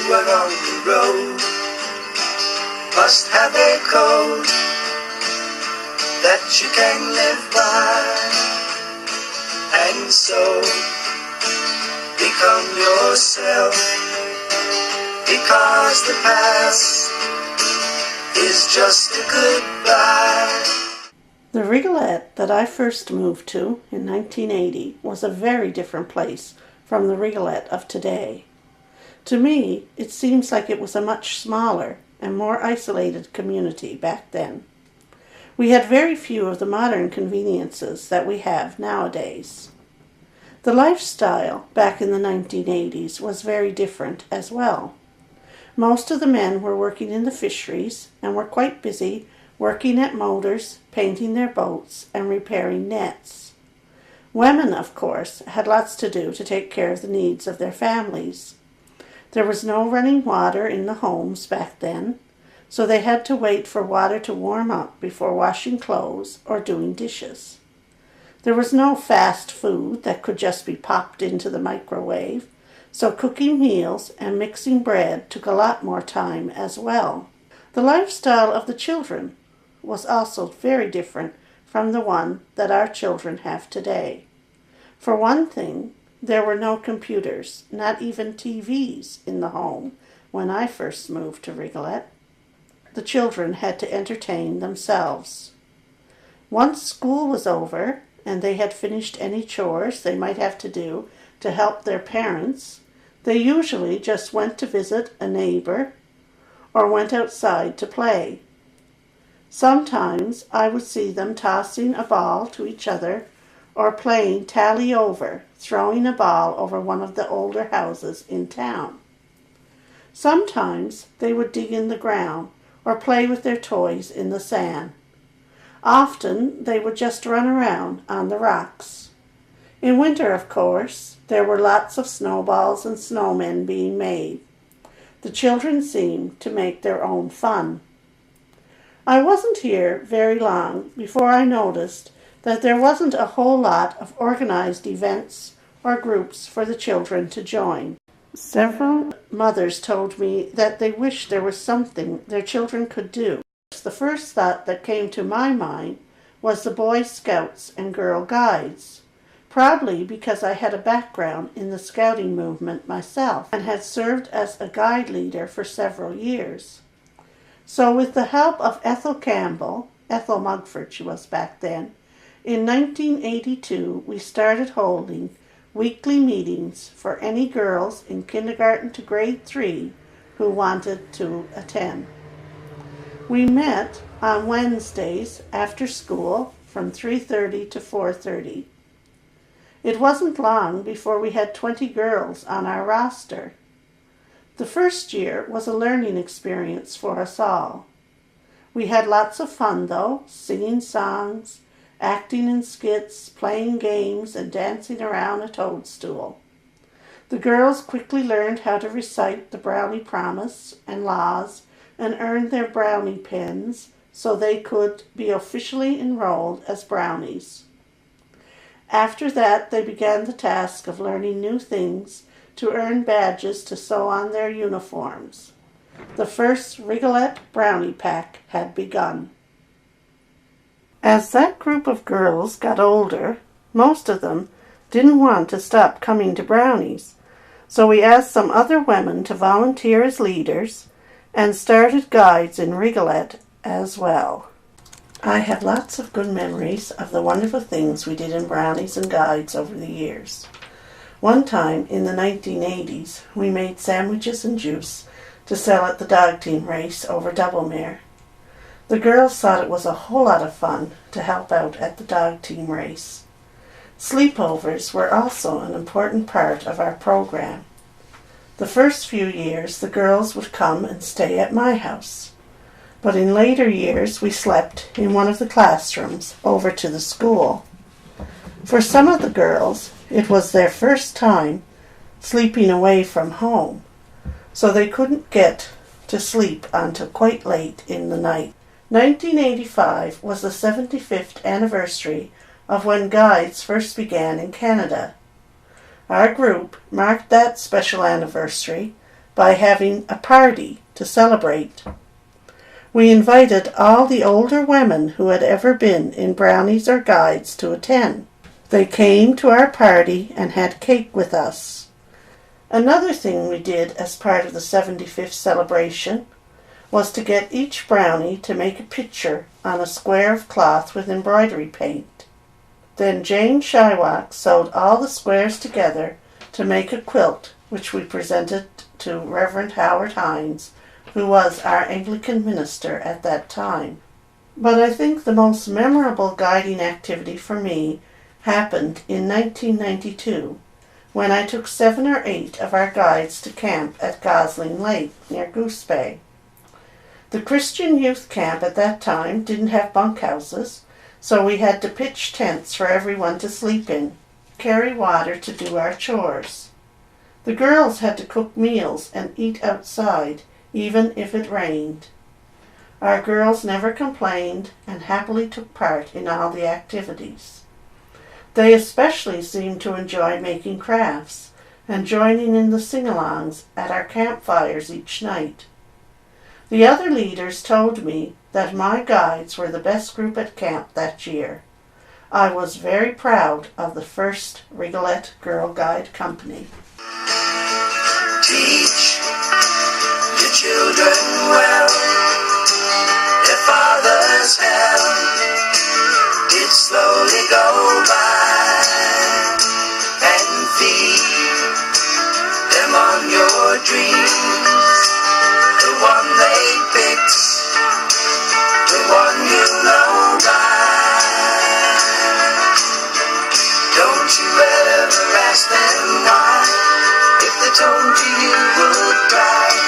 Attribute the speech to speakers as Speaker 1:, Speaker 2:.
Speaker 1: are on the road must have a code that you can live by, and so become yourself, because the past is just a goodbye.
Speaker 2: The Rigolet that I first moved to in 1980 was a very different place from the Rigolet of today. To me, it seems like it was a much smaller and more isolated community back then. We had very few of the modern conveniences that we have nowadays. The lifestyle back in the 1980s was very different as well. Most of the men were working in the fisheries and were quite busy working at motors, painting their boats, and repairing nets. Women, of course, had lots to do to take care of the needs of their families. There was no running water in the homes back then, so they had to wait for water to warm up before washing clothes or doing dishes. There was no fast food that could just be popped into the microwave, so cooking meals and mixing bread took a lot more time as well. The lifestyle of the children was also very different from the one that our children have today. For one thing, there were no computers, not even TVs in the home when I first moved to Rigolet. The children had to entertain themselves. Once school was over and they had finished any chores they might have to do to help their parents, they usually just went to visit a neighbor or went outside to play. Sometimes I would see them tossing a ball to each other or playing tally-over, throwing a ball over one of the older houses in town. Sometimes they would dig in the ground or play with their toys in the sand. Often they would just run around on the rocks. In winter, of course, there were lots of snowballs and snowmen being made. The children seemed to make their own fun. I wasn't here very long before I noticed that there wasn't a whole lot of organized events or groups for the children to join. Several mothers told me that they wished there was something their children could do. The first thought that came to my mind was the Boy Scouts and Girl Guides, probably because I had a background in the scouting movement myself and had served as a guide leader for several years. So with the help of Ethel Campbell, Ethel Mugford she was back then, in 1982 we started holding weekly meetings for any girls in kindergarten to grade 3 who wanted to attend. We met on Wednesdays after school from 3:30 to 4:30. It wasn't long before we had 20 girls on our roster. The first year was a learning experience for us all. We had lots of fun though, singing songs, acting in skits, playing games, and dancing around a toadstool. The girls quickly learned how to recite the Brownie Promise and laws and earned their brownie pins so they could be officially enrolled as brownies. After that, they began the task of learning new things to earn badges to sew on their uniforms. The first Rigolet Brownie Pack had begun. As that group of girls got older, most of them didn't want to stop coming to Brownies, so we asked some other women to volunteer as leaders and started guides in Rigolet as well. I have lots of good memories of the wonderful things we did in Brownies and Guides over the years. One time in the 1980s, we made sandwiches and juice to sell at the dog team race over Doublemere. The girls thought it was a whole lot of fun to help out at the dog team race. Sleepovers were also an important part of our program. The first few years, the girls would come and stay at my house. But in later years, we slept in one of the classrooms over to the school. For some of the girls, it was their first time sleeping away from home, so they couldn't get to sleep until quite late in the night. 1985 was the 75th anniversary of when guides first began in Canada. Our group marked that special anniversary by having a party to celebrate. We invited all the older women who had ever been in Brownies or Guides to attend. They came to our party and had cake with us. Another thing we did as part of the 75th celebration was to get each brownie to make a picture on a square of cloth with embroidery paint. Then Jane Shylock sewed all the squares together to make a quilt, which we presented to Reverend Howard Hines, who was our Anglican minister at that time. But I think the most memorable guiding activity for me happened in 1992, when I took 7 or 8 of our guides to camp at Gosling Lake near Goose Bay. The Christian youth camp at that time didn't have bunkhouses, so we had to pitch tents for everyone to sleep in, carry water to do our chores. The girls had to cook meals and eat outside, even if it rained. Our girls never complained and happily took part in all the activities. They especially seemed to enjoy making crafts and joining in the sing-alongs at our campfires each night. The other leaders told me that my guides were the best group at camp that year. I was very proud of the first Rigolet Girl Guide Company.
Speaker 1: Teach your children well. Their father's hell did slowly go by, and feed them on your dreams. The one they picked, the one you know by. Don't you ever ask them why. If they told you, you would cry.